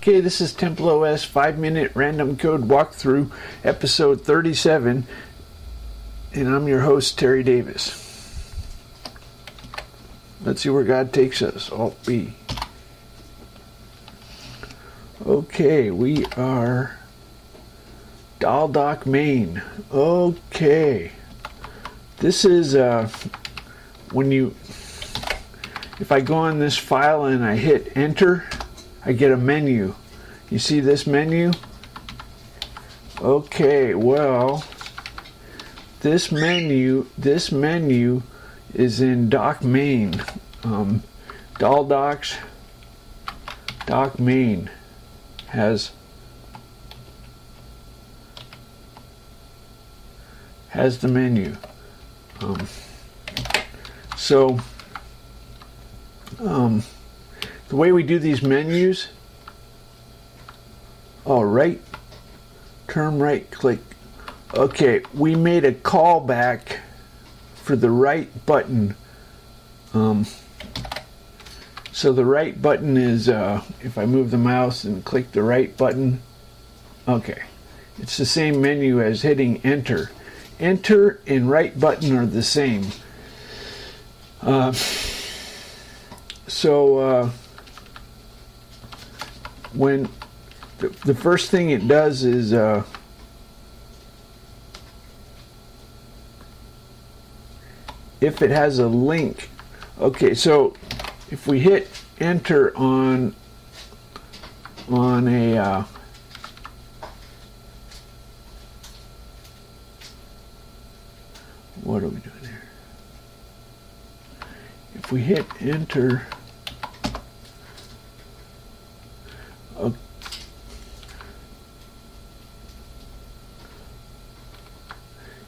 Okay, this is TempleOS 5-minute random code walkthrough, episode 37, and I'm your host, Terry Davis. Let's see where God takes us. Alt B. Okay, we are Dock Main. Okay, this is if I go on this file and I hit enter, I get a menu. You see this menu? Okay, well, this menu is in Dock Main. Dock Main has the menu. The way we do these menus, term right click. Okay, we made a callback for the right button. So the right button is, if I move the mouse and click the right button, okay, it's the same menu as hitting enter. Enter and right button are the same. When the first thing it does is if it has a link. Okay, so if we hit enter on a what are we doing here? If we hit enter,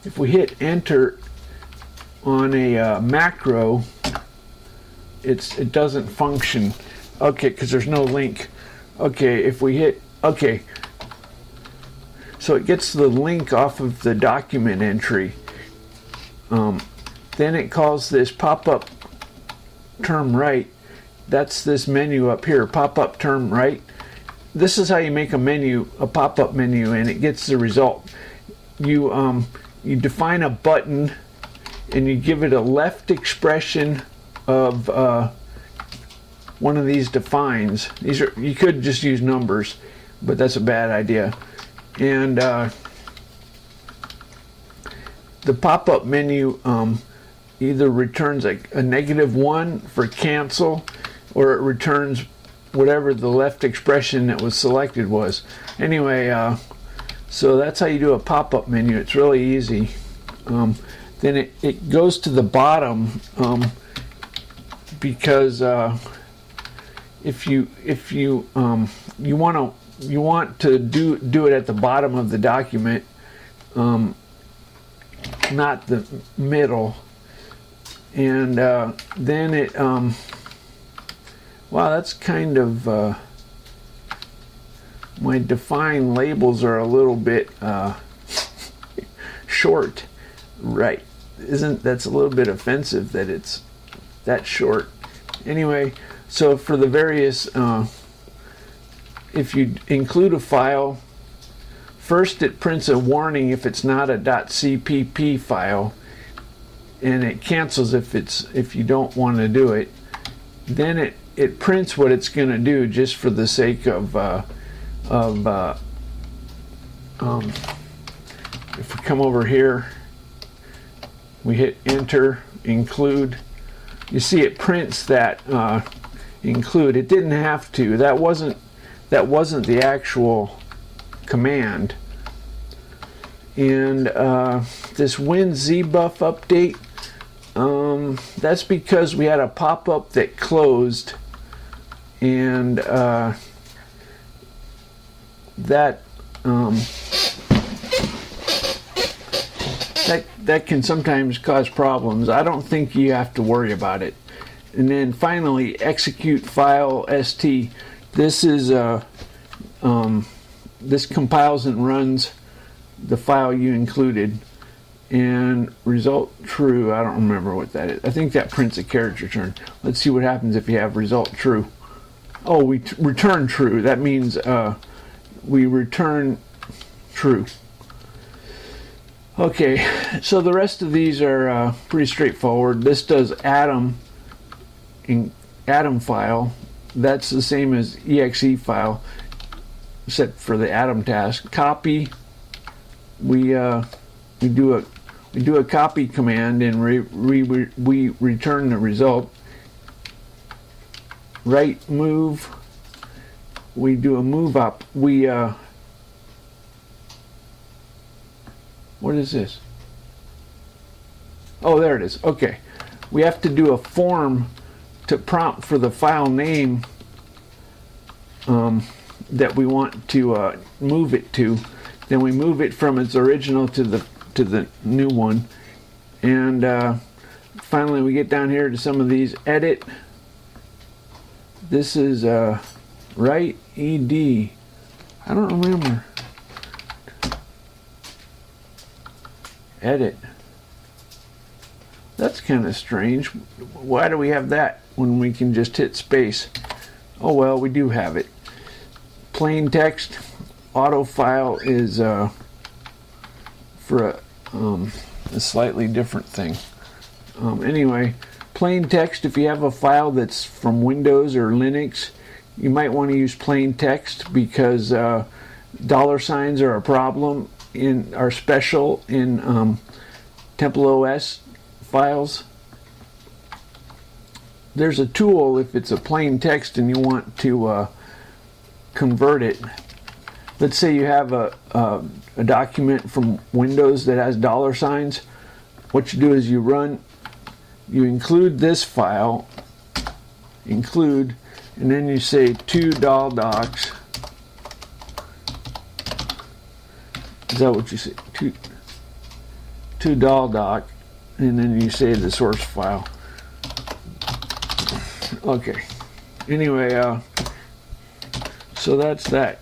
if we hit enter on a macro, it doesn't function. Okay, because there's no link. Okay, if we hit so it gets the link off of the document entry. Then it calls this pop-up term right. That's this menu up here, pop-up term right. This is how you make a menu, a pop-up menu, and it gets the result. You define a button and you give it a left expression of one of these defines. You could just use numbers, but that's a bad idea. And the pop-up menu either returns a -1 for cancel, or it returns whatever the left expression that was selected was. Anyway, so that's how you do a pop-up menu. It's really easy. Then it goes to the bottom because if you want to do it at the bottom of the document, not the middle. And then it wow, that's kind of my define labels are a little bit short, right? That's a little bit offensive that it's that short. Anyway, so for the various if you include a file, first it prints a warning if it's not a .cpp file, and it cancels if you don't want to do it. Then it prints what it's going to do just for the sake of if we come over here, we hit enter, include. You see it prints that include. It didn't have to. That wasn't the actual command. And this WinZBuff update, that's because we had a pop-up that closed, and that can sometimes cause problems. I don't think you have to worry about it. And then finally, execute file st. This is this compiles and runs the file you included, and result true. I don't remember what that is. I think that prints a carriage return. Let's see what happens if you have result true. Oh, we return true. That means we return true. Okay, so the rest of these are pretty straightforward. This does atom file. That's the same as exe file, except for the atom task. Copy. We do a copy command and we return the result. Right move. We do a move up. What is this? Oh, there it is. Okay. We have to do a form to prompt for the file name that we want to move it to. Then we move it from its original to the new one. And finally we get down here to some of these. Edit. This is write ed. I don't remember. Edit. That's kind of strange. Why do we have that when we can just hit space? Oh well, we do have it. Plain text. Auto file is for a slightly different thing. Anyway, plain text, if you have a file that's from Windows or Linux, you might want to use plain text because dollar signs are a problem are special in TempleOS files. There's a tool if it's a plain text and you want to convert it. Let's say you have a document from Windows that has dollar signs. What you do is you include this file, include, and then you say to docs. Is that what you say? To doc, and then you say the source file. Okay. Anyway, so that's that.